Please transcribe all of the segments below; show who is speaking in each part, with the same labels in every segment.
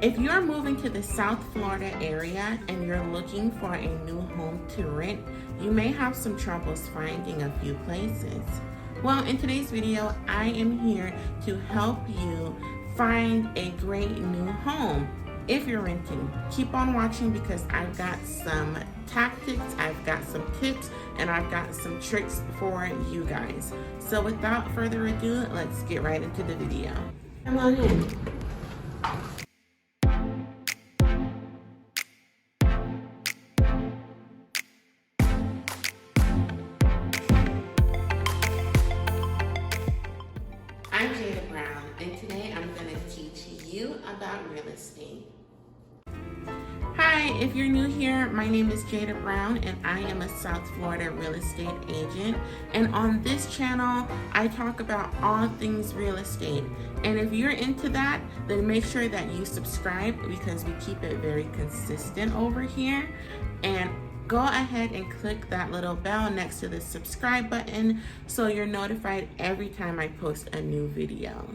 Speaker 1: If you're moving to the South Florida area and you're looking for a new home to rent, you may have some troubles finding a few places. Well, in today's video, I am here to help you find a great new home if you're renting. Keep on watching because I've got some tactics, I've got some tips, and I've got some tricks for you guys. So without further ado, let's get right into the video. Come on in. I'm Jada Brown, and today I'm going to teach you about real estate. Hi, if you're new here, my name is Jada Brown, and I am a South Florida real estate agent. And on this channel, I talk about all things real estate. And if you're into that, then make sure that you subscribe because we keep it very consistent over here. And go ahead and click that little bell next to the subscribe button so you're notified every time I post a new video.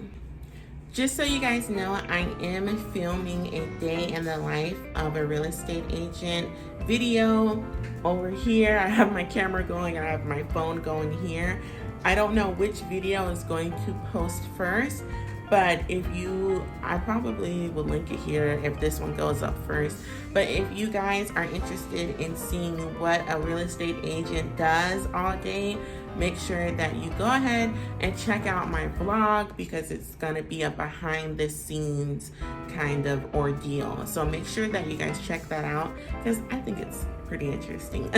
Speaker 1: Just so you guys know, I am filming a day in the life of a real estate agent video over here. I have my camera going and I have my phone going here. I don't know which video is going to post first, but I probably will link it here if this one goes up first. But if you guys are interested in seeing what a real estate agent does all day, make sure that you go ahead and check out my vlog because it's gonna be a behind the scenes kind of ordeal. So make sure that you guys check that out because I think it's pretty interesting.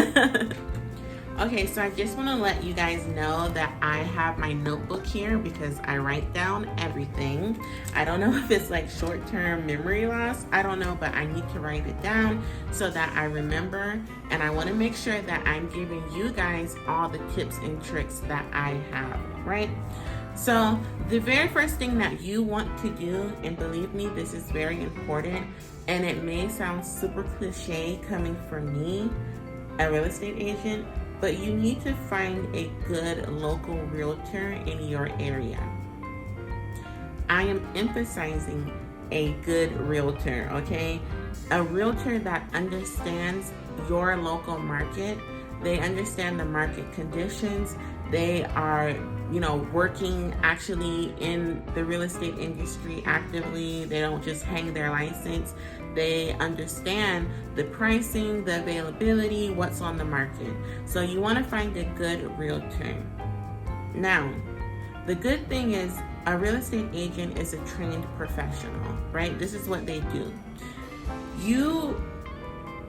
Speaker 1: Okay, so I just want to let you guys know that I have my notebook here because I write down everything. I don't know if it's like short-term memory loss. I don't know, but I need to write it down so that I remember. And I want to make sure that I'm giving you guys all the tips and tricks that I have, right? So the very first thing that you want to do, and believe me, this is very important, and it may sound super cliche coming from me, a real estate agent, but you need to find a good local realtor in your area. I am emphasizing a good realtor, okay? A realtor that understands your local market. They understand the market conditions. They are, working actually in the real estate industry actively. They don't just hang their license. They understand the pricing, the availability, what's on the market. So you want to find a good realtor. Now, the good thing is a real estate agent is a trained professional, right? This is what they do. You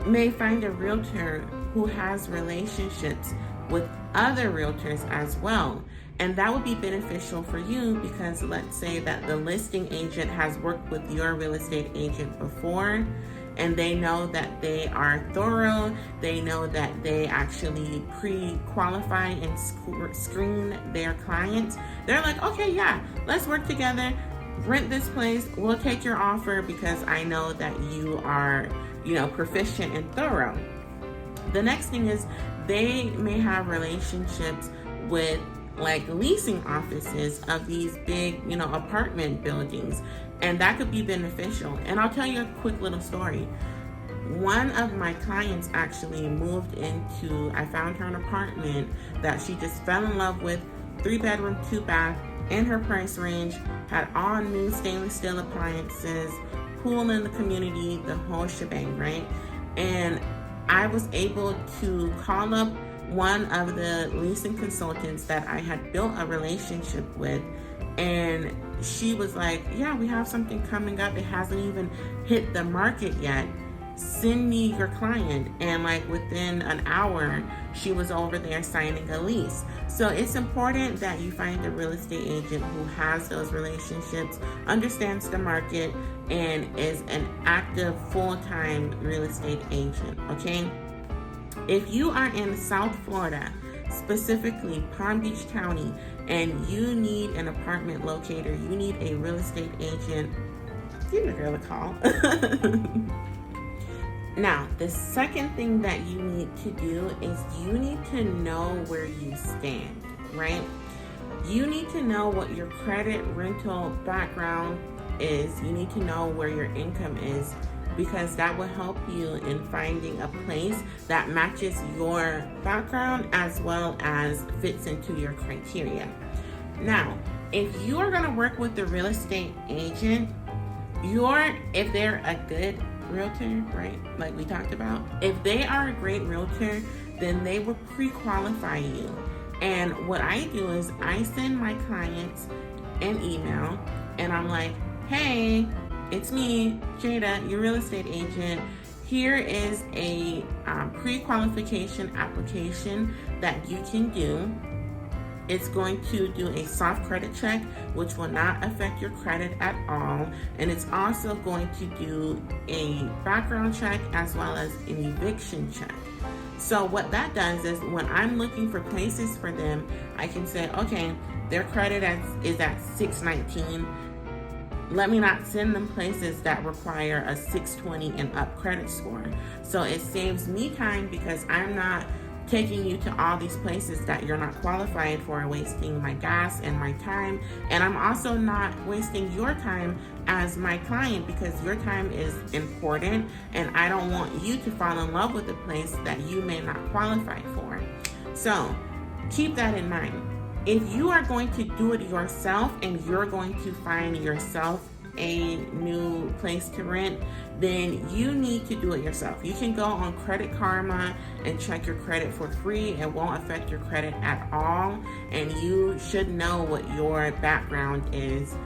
Speaker 1: may find a realtor who has relationships with other realtors as well. And that would be beneficial for you because let's say that the listing agent has worked with your real estate agent before and they know that they are thorough. They know that they actually pre-qualify and screen their clients. They're like, okay, yeah, let's work together. Rent this place. We'll take your offer because I know that you are, proficient and thorough. The next thing is they may have relationships with like leasing offices of these big, apartment buildings, and that could be beneficial. And I'll tell you a quick little story. One of my clients actually moved into, I found her an apartment that she just fell in love with, 3-bedroom, 2-bath, in her price range, had all new stainless steel appliances, pool in the community, the whole shebang, right? And I was able to call up one of the leasing consultants that I had built a relationship with, and she was like, yeah, we have something coming up. It hasn't even hit the market yet. Send me your client. And like within an hour, she was over there signing a lease. So it's important that you find a real estate agent who has those relationships, understands the market, and is an active full-time real estate agent, okay? If you are in South Florida, specifically Palm Beach County, and you need an apartment locator, you need a real estate agent, give the girl a call. Now, the second thing that you need to do is you need to know where you stand, right? You need to know what your credit, rental background, is you need to know where your income is, because that will help you in finding a place that matches your background as well as fits into your criteria. Now, if you are going to work with the real estate agent, if they're a good realtor, right, like we talked about, if they are a great realtor, then they will pre-qualify you. And what I do is I send my clients an email and I'm like, hey, it's me, Jada, your real estate agent. Here is a pre-qualification application that you can do. It's going to do a soft credit check, which will not affect your credit at all. And it's also going to do a background check as well as an eviction check. So what that does is when I'm looking for places for them, I can say, okay, their credit is at 619. Let me not send them places that require a 620 and up credit score. So it saves me time, because I'm not taking you to all these places that you're not qualified for, wasting my gas and my time. And I'm also not wasting your time as my client, because your time is important and I don't want you to fall in love with a place that you may not qualify for. So keep that in mind. If you are going to do it yourself and you're going to find yourself a new place to rent, then you need to do it yourself. You can go on Credit Karma and check your credit for free. It won't affect your credit at all, and you should know what your background is.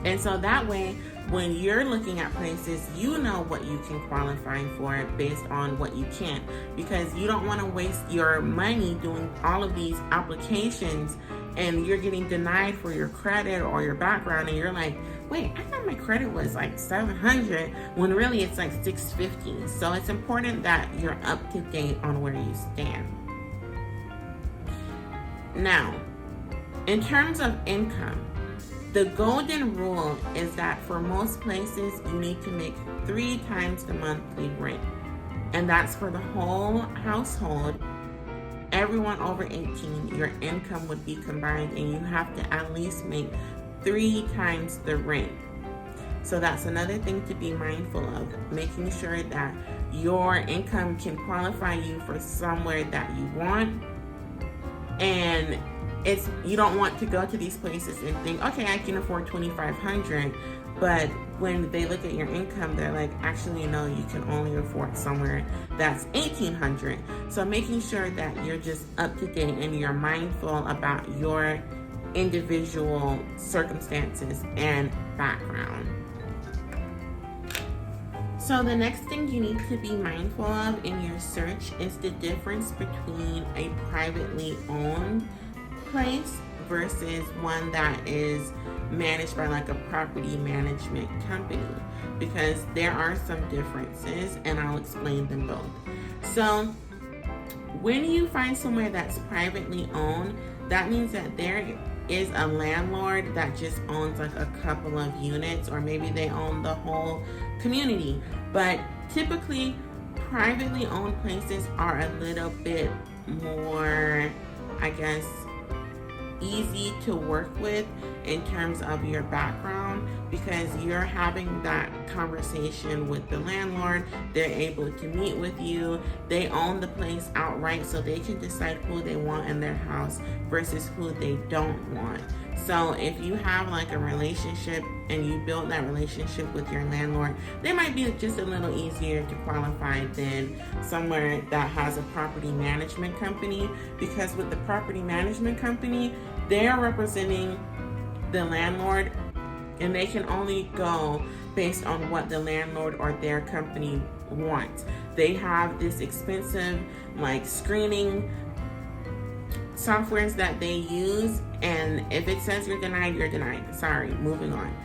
Speaker 1: And so that way, when you're looking at places, you know what you can qualify for based on what you can't, because you don't want to waste your money doing all of these applications and you're getting denied for your credit or your background, and you're like, wait, I thought my credit was like 700 when really it's like 650. So it's important that you're up to date on where you stand. Now, in terms of income, the golden rule is that for most places, you need to make 3 times the monthly rent. And that's for the whole household. Everyone over 18, your income would be combined, and you have to at least make 3 times the rent. So that's another thing to be mindful of, making sure that your income can qualify you for somewhere that you want. And you don't want to go to these places and think, okay, I can afford $2,500, but when they look at your income, they're like, actually, no, you can only afford somewhere that's $1,800. So making sure that you're just up to date and you're mindful about your individual circumstances and background. So the next thing you need to be mindful of in your search is the difference between a privately owned place versus one that is managed by like a property management company, because there are some differences and I'll explain them both. So when you find somewhere that's privately owned, that means that there is a landlord that just owns like a couple of units, or maybe they own the whole community. But typically privately owned places are a little bit more, I guess, easy to work with in terms of your background, because you're having that conversation with the landlord. They're able to meet with you. They own the place outright, so they can decide who they want in their house versus who they don't want. So if you have like a relationship and you build that relationship with your landlord, they might be just a little easier to qualify than somewhere that has a property management company, because with the property management company, they're representing the landlord and they can only go based on what the landlord or their company wants. They have this expensive like screening softwares that they use, and if it says you're denied, you're denied. Sorry, moving on.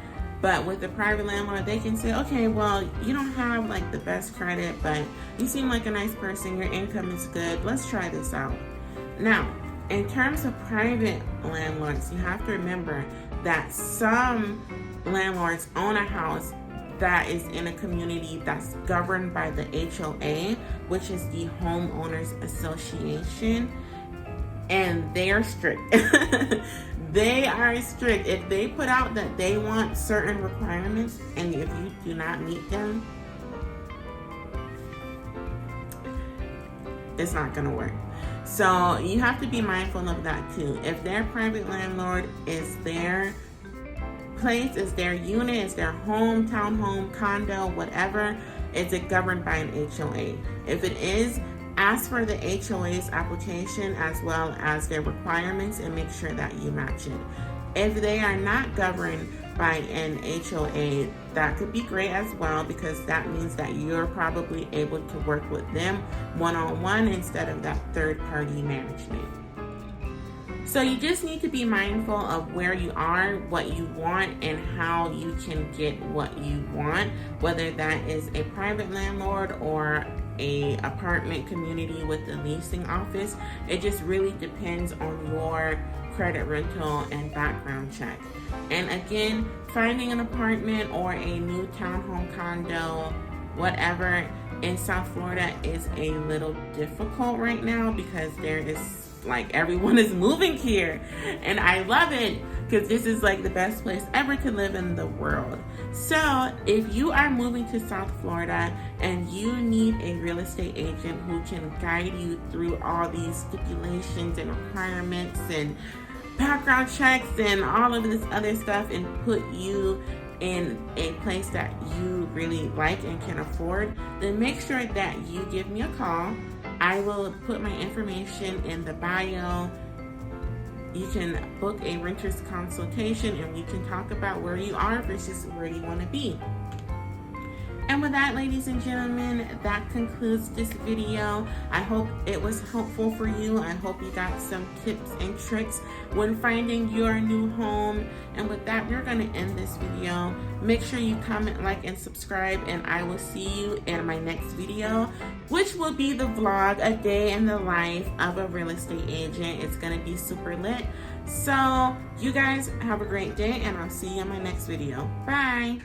Speaker 1: But with the private landlord, they can say, okay, well, you don't have like the best credit, but you seem like a nice person, your income is good, let's try this out. Now, in terms of private landlords, you have to remember that some landlords own a house that is in a community that's governed by the HOA, which is the Homeowners Association, and they're strict. They are strict. If they put out that they want certain requirements and if you do not meet them, it's not going to work. So you have to be mindful of that too. If their private landlord is their place, is their unit, is their home, townhome, condo, whatever, is it governed by an HOA? If it is, ask for the HOA's application as well as their requirements and make sure that you match it. If they are not governed by an HOA, that could be great as well, because that means that you're probably able to work with them one-on-one instead of that third-party management. So you just need to be mindful of where you are, what you want, and how you can get what you want, whether that is a private landlord or a apartment community with a leasing office. It just really depends on your credit, rental, and background check. And again, finding an apartment or a new townhome, condo, whatever in South Florida is a little difficult right now, because there is everyone is moving here, and I love it because this is the best place ever to live in the world. So if you are moving to South Florida and you need a real estate agent who can guide you through all these stipulations and requirements and background checks and all of this other stuff and put you in a place that you really like and can afford, then make sure that you give me a call. I will put my information in the bio. You can book a renter's consultation and we can talk about where you are versus where you want to be. And with that, ladies and gentlemen, that concludes this video. I hope it was helpful for you. I hope you got some tips and tricks when finding your new home. And with that, we're going to end this video. Make sure you comment, like, and subscribe, and I will see you in my next video, which will be the vlog, a day in the life of a real estate agent. It's going to be super lit. So you guys have a great day, and I'll see you in my next video. Bye.